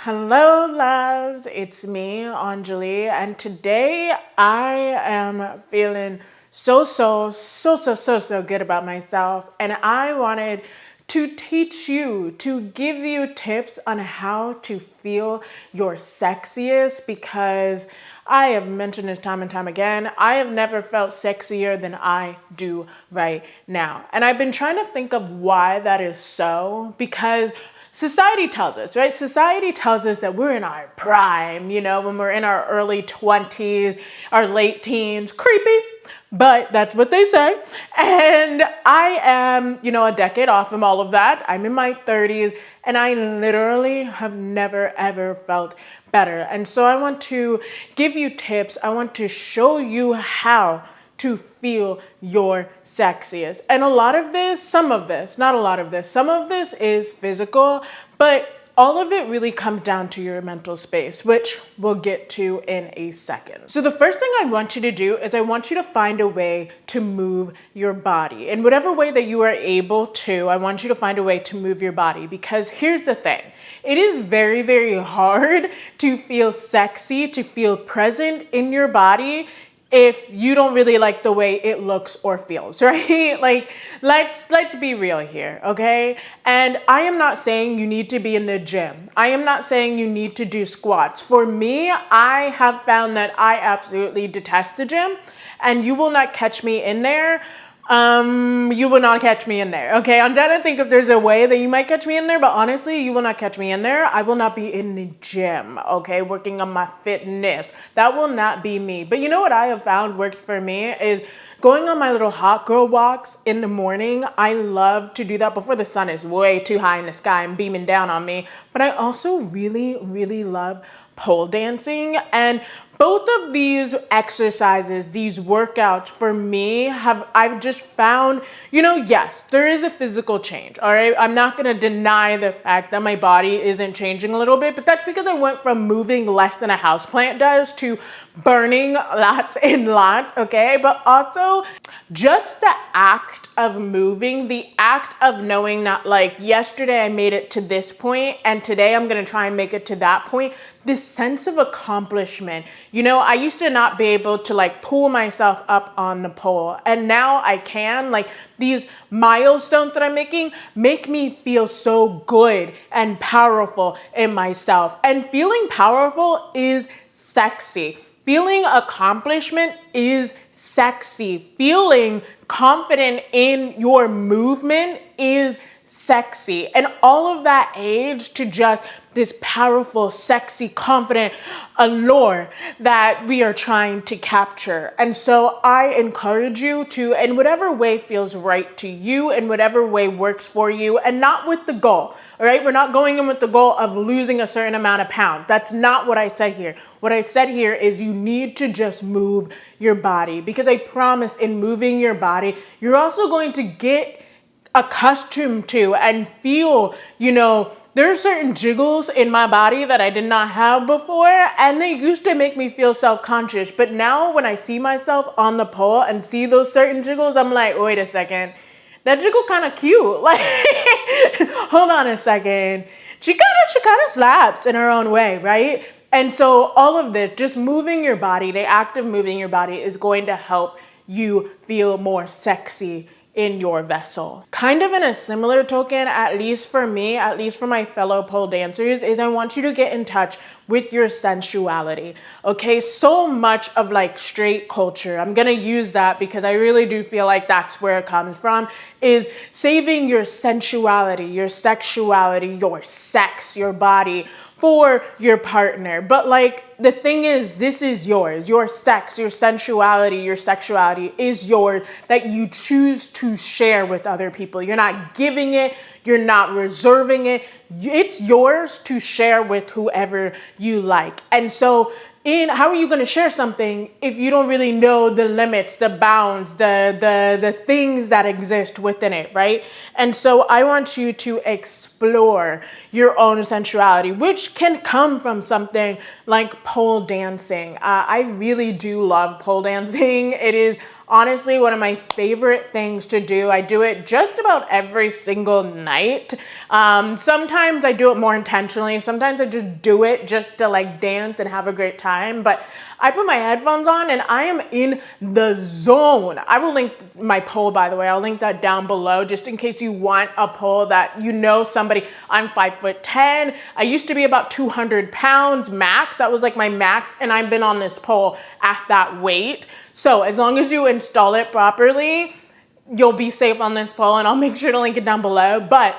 Hello, loves. It's me, Anjuli, and today I am feeling so good about myself. And I wanted to teach you, to give you tips on how to feel your sexiest because I have mentioned this time and time again. I have never felt sexier than I do right now. And I've been trying to think of why that is so because society tells us, right? Society tells us that we're in our prime, when we're in our early 20s, our late teens. Creepy, but that's what they say. And I am, a decade off from all of that. I'm in my 30s and I literally have never ever felt better. And so I want to give you tips. I want to show you how to feel your sexiest. And some of this, not a lot of this, some of this is physical, but all of it really comes down to your mental space, which we'll get to in a second. So the first thing I want you to do is I want you to find a way to move your body. In whatever way that you are able to, I want you to find a way to move your body because here's the thing. It is very, very hard to feel sexy, to feel present in your body if you don't really like the way it looks or feels, right? Like, let's be real here, okay? And I am not saying you need to be in the gym. I am not saying you need to do squats. For me, I have found that I absolutely detest the gym, and you will not catch me in there. You will not catch me in there. Okay, I'm trying to think if there's a way that you might catch me in there, but honestly, you will not catch me in there. I will not be in the gym, okay, working on my fitness. That will not be me. But you know what I have found worked for me is going on my little hot girl walks in the morning. I love to do that before the sun is way too high in the sky and beaming down on me. But I also really, really love pole dancing, and both of these exercises, these workouts for me I've just found, yes, there is a physical change. All right. I'm not going to deny the fact that my body isn't changing a little bit, but that's because I went from moving less than a houseplant does to burning lots and lots. Okay. But also just the act of moving, the act of knowing that like yesterday I made it to this point and today I'm going to try and make it to that point. This sense of accomplishment. I used to not be able to like pull myself up on the pole, and now I can. Like these milestones that I'm making make me feel so good and powerful in myself. And feeling powerful is sexy. Feeling accomplishment is sexy. Feeling confident in your movement is sexy. And all of that age to just this powerful, sexy, confident allure that we are trying to capture. And so I encourage you to, in whatever way feels right to you, in whatever way works for you, and not with the goal, all right? We're not going in with the goal of losing a certain amount of pounds. That's not what I said here. What I said here is you need to just move your body, because I promise in moving your body, you're also going to get accustomed to and feel, there are certain jiggles in my body that I did not have before, and they used to make me feel self-conscious. But now when I see myself on the pole and see those certain jiggles, I'm like, wait a second, that jiggle kind of cute. Like, hold on a second. She kind of slaps in her own way, right? And so all of this, just moving your body, the act of moving your body is going to help you feel more sexy in your vessel. Kind of in a similar token, at least for me, at least for my fellow pole dancers, is I want you to get in touch with your sensuality. Okay, so much of like straight culture, I'm gonna use that because I really do feel like that's where it comes from, is saving your sensuality, your sexuality, your sex, your body for your partner. But like the thing is, this is yours. Your sex, your sensuality, your sexuality is yours, that you choose to share with other people. You're not giving it, you're not reserving it. It's yours to share with whoever you like. And so how are you going to share something if you don't really know the limits, the bounds, the things that exist within it, right? And so I want you to explore your own sensuality, which can come from something like pole dancing. I really do love pole dancing. It is honestly one of my favorite things to do. I do it just about every single night. Sometimes I do it more intentionally. Sometimes I just do it just to like dance and have a great time. But I put my headphones on and I am in the zone. I will link my poll, by the way. I'll link that down below just in case you want a poll that you know somebody. I'm 5'10". I used to be about 200 pounds max. That was like my max. And I've been on this pole at that weight. So as long as you install it properly, you'll be safe on this pole, and I'll make sure to link it down below. But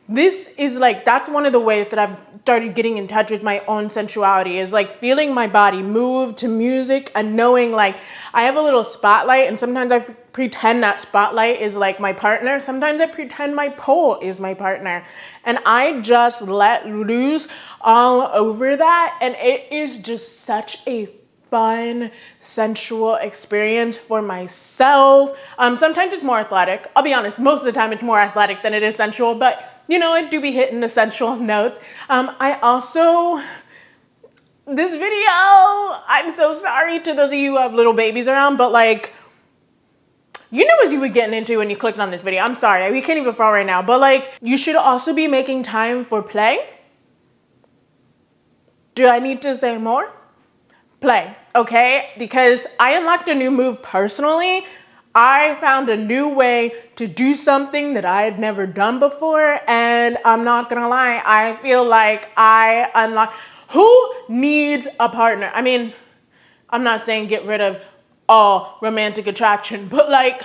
this is like, that's one of the ways that I've started getting in touch with my own sensuality, is like feeling my body move to music and knowing like I have a little spotlight, and sometimes I pretend that spotlight is like my partner. Sometimes I pretend my pole is my partner, and I just let loose all over that. And it is just such a fun, sensual experience for myself. Sometimes it's more athletic. I'll be honest, most of the time it's more athletic than it is sensual, but you know, I do be hitting the sensual notes. I also, this video, I'm so sorry to those of you who have little babies around, but like, you know what you were getting into when you clicked on this video. I'm sorry, we can't even fall right now, but like, you should also be making time for play. Do I need to say more? Play, okay? Because I unlocked a new move personally. I found a new way to do something that I had never done before, and I'm not gonna lie, I feel like I unlocked. Who needs a partner? I mean, I'm not saying get rid of all romantic attraction, but like,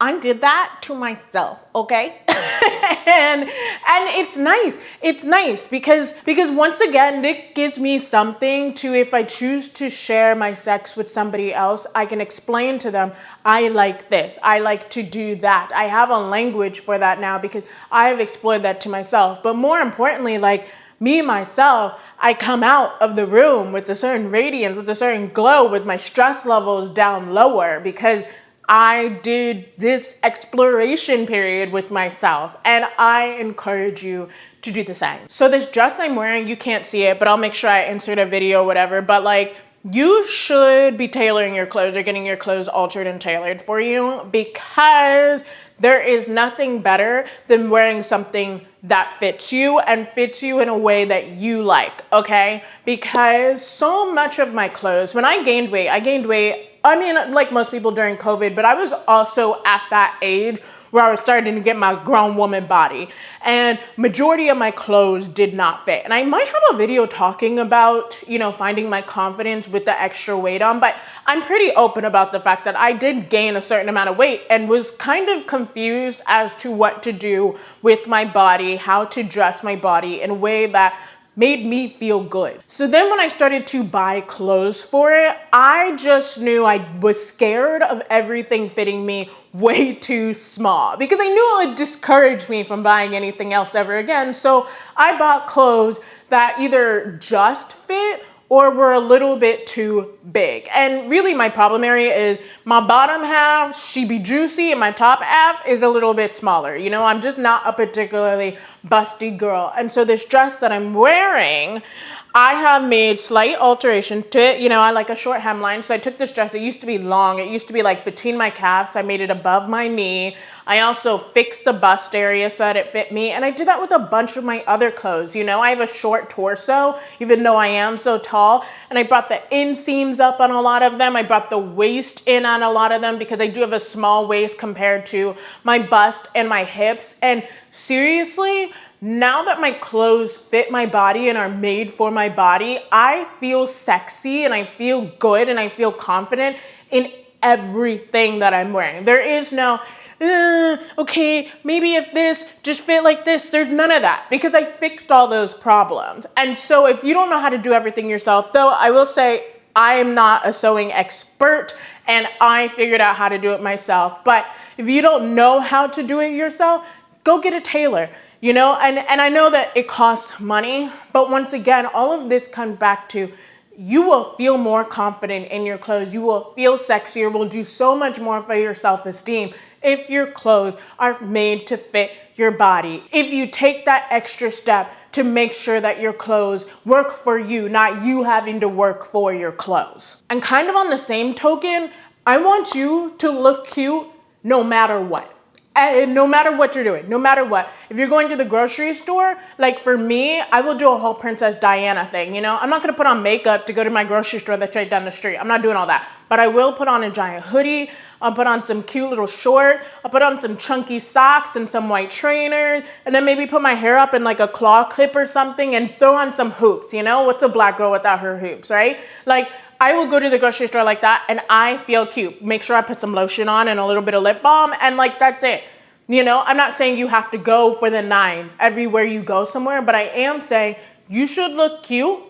I did that to myself, okay? and it's nice. It's nice because once again, it gives me something to, if I choose to share my sex with somebody else, I can explain to them, I like this, I like to do that. I have a language for that now because I've explored that to myself. But more importantly, like me, myself, I come out of the room with a certain radiance, with a certain glow, with my stress levels down lower, because I did this exploration period with myself, and I encourage you to do the same. So this dress I'm wearing, you can't see it, but I'll make sure I insert a video or whatever, but like, you should be tailoring your clothes or getting your clothes altered and tailored for you, because there is nothing better than wearing something that fits you and fits you in a way that you like, okay? Because so much of my clothes, when I gained weight, I mean, like most people during COVID, but I was also at that age where I was starting to get my grown woman body, and majority of my clothes did not fit. And I might have a video talking about, you know, finding my confidence with the extra weight on, but I'm pretty open about the fact that I did gain a certain amount of weight and was kind of confused as to what to do with my body, how to dress my body in a way that made me feel good. So then when I started to buy clothes for it, I just knew I was scared of everything fitting me way too small, because I knew it would discourage me from buying anything else ever again. So I bought clothes that either just fit or were a little bit too big. And really my problem area is my bottom half, she be juicy, and my top half is a little bit smaller. You know, I'm just not a particularly busty girl. And so this dress that I'm wearing, I have made slight alteration to it. You know, I like a short hemline. So I took this dress, it used to be long. It used to be like between my calves. I made it above my knee. I also fixed the bust area so that it fit me. And I did that with a bunch of my other clothes. You know, I have a short torso, even though I am so tall. And I brought the inseams up on a lot of them. I brought the waist in on a lot of them because I do have a small waist compared to my bust and my hips. And seriously, now that my clothes fit my body and are made for my body, I feel sexy and I feel good and I feel confident in everything that I'm wearing. There is no, okay, maybe if this just fit like this, there's none of that, because I fixed all those problems. And so if you don't know how to do everything yourself, though I will say I am not a sewing expert and I figured out how to do it myself. But if you don't know how to do it yourself, go get a tailor. You know, and I know that it costs money, but once again, all of this comes back to you will feel more confident in your clothes. You will feel sexier, will do so much more for your self-esteem if your clothes are made to fit your body. If you take that extra step to make sure that your clothes work for you, not you having to work for your clothes. And kind of on the same token, I want you to look cute no matter what. And no matter what you're doing, no matter what. If you're going to the grocery store, like for me, I will do a whole Princess Diana thing, you know? I'm not gonna put on makeup to go to my grocery store that's right down the street. I'm not doing all that. But I will put on a giant hoodie, I'll put on some cute little short, I'll put on some chunky socks and some white trainers, and then maybe put my hair up in like a claw clip or something and throw on some hoops, you know? What's a black girl without her hoops, right? Like, I will go to the grocery store like that and I feel cute. Make sure I put some lotion on and a little bit of lip balm and like that's it. You know, I'm not saying you have to go for the nines everywhere you go somewhere, but I am saying you should look cute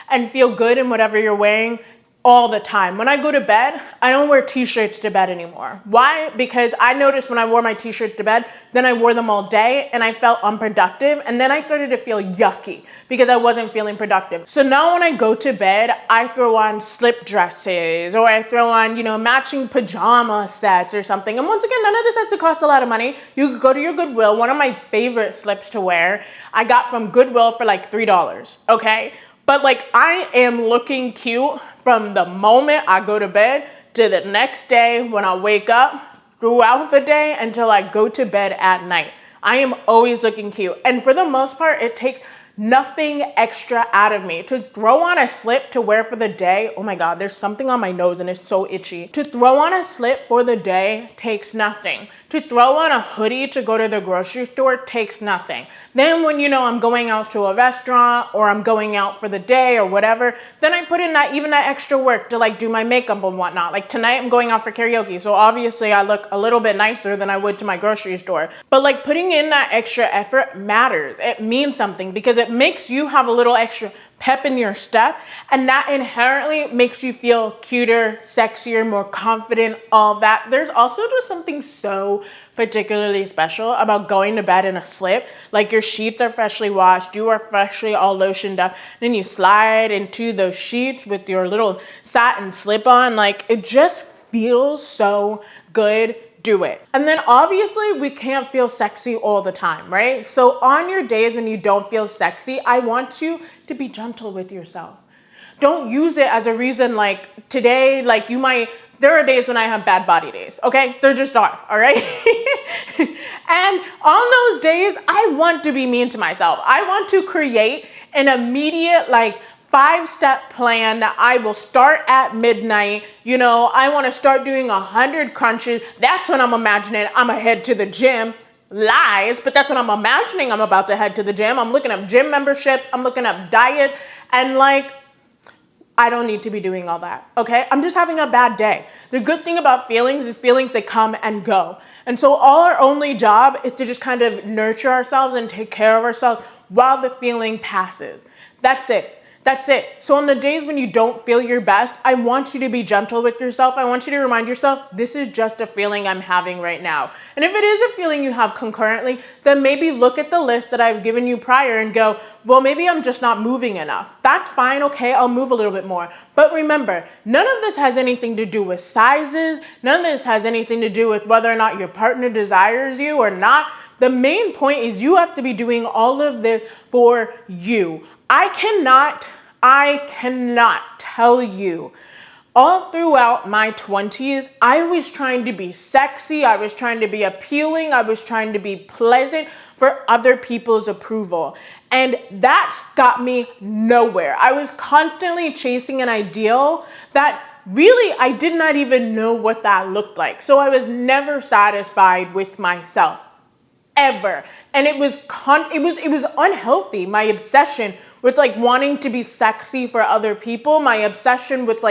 and feel good in whatever you're wearing all the time. When I go to bed, I don't wear t-shirts to bed anymore. Why? Because I noticed when I wore my t-shirts to bed, then I wore them all day and I felt unproductive. And then I started to feel yucky because I wasn't feeling productive. So now when I go to bed, I throw on slip dresses or I throw on, you know, matching pajama sets or something. And once again, none of this has to cost a lot of money. You could go to your Goodwill. One of my favorite slips to wear, I got from Goodwill for like $3, okay? But like I am looking cute from the moment I go to bed to the next day when I wake up, throughout the day until I go to bed at night. I am always looking cute. And for the most part, it takes nothing extra out of me. To throw on a slip to wear for the day, oh my God, there's something on my nose and it's so itchy. To throw on a slip for the day takes nothing. To throw on a hoodie to go to the grocery store takes nothing. Then when you know I'm going out to a restaurant or I'm going out for the day or whatever, then I put in that extra work to like do my makeup and whatnot. Like tonight I'm going out for karaoke, so obviously I look a little bit nicer than I would to my grocery store. But like putting in that extra effort matters. It means something because it makes you have a little extra pep in your step, and that inherently makes you feel cuter, sexier, more confident, all that. There's also just something so particularly special about going to bed in a slip. Like your sheets are freshly washed, you are freshly all lotioned up, then you slide into those sheets with your little satin slip on. Like it just feels so good. Do it. And then obviously we can't feel sexy all the time, right? So on your days when you don't feel sexy, I want you to be gentle with yourself. Don't use it as a reason like today, like there are days when I have bad body days, okay? There just are, all right? And on those days, I want to be mean to myself. I want to create an immediate 5-step plan that I will start at midnight. You know, I want to start doing 100 crunches. That's when I'm imagining I'm gonna head to the gym. Lies, but that's what I'm imagining I'm about to head to the gym. I'm looking up gym memberships. I'm looking up diet, and I don't need to be doing all that, okay? I'm just having a bad day. The good thing about feelings is feelings that come and go. And so our only job is to just kind of nurture ourselves and take care of ourselves while the feeling passes. That's it. That's it. So on the days when you don't feel your best, I want you to be gentle with yourself. I want you to remind yourself, this is just a feeling I'm having right now. And if it is a feeling you have concurrently, then maybe look at the list that I've given you prior and go, well, maybe I'm just not moving enough. That's fine. Okay, I'll move a little bit more. But remember, none of this has anything to do with sizes. None of this has anything to do with whether or not your partner desires you or not. The main point is you have to be doing all of this for you. I cannot tell you, all throughout my 20s, I was trying to be sexy, I was trying to be appealing, I was trying to be pleasant for other people's approval. And that got me nowhere. I was constantly chasing an ideal that really I did not even know what that looked like. So I was never satisfied with myself. Ever. And it was unhealthy. My obsession with wanting to be sexy for other people, my obsession with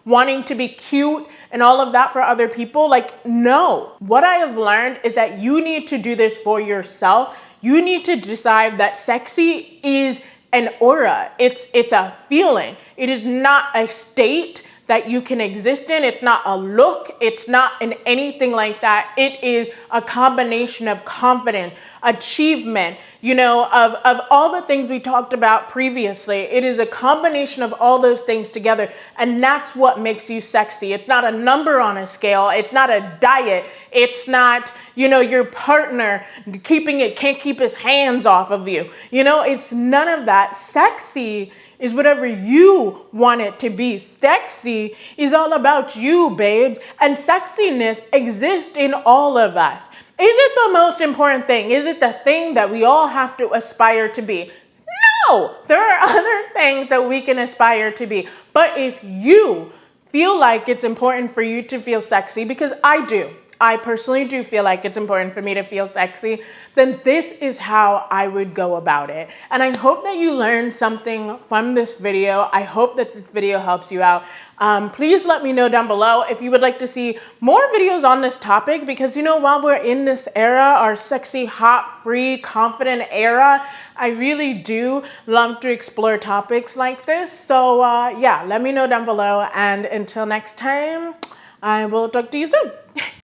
wanting to be cute and all of that for other people, no. What I have learned is that you need to do this for yourself. You need to decide that sexy is an aura. It's a feeling. It is not a state that you can exist in. It's not a look. It's not an anything like that. It is a combination of confidence, achievement, of all the things we talked about previously. It is a combination of all those things together, and that's what makes you sexy. It's not a number on a scale. It's not a diet. It's not, your partner can't keep his hands off of you. It's none of that. Sexy is whatever you want it to be. Sexy is all about you, babes. And sexiness exists in all of us. Is it the most important thing? Is it the thing that we all have to aspire to be? No, there are other things that we can aspire to be. But if you feel like it's important for you to feel sexy, because I personally do feel like it's important for me to feel sexy, then this is how I would go about it. And I hope that you learned something from this video. I hope that this video helps you out. Please let me know down below if you would like to see more videos on this topic, because while we're in this era, our sexy, hot, free, confident era, I really do love to explore topics like this. So yeah, let me know down below. And until next time, I will talk to you soon.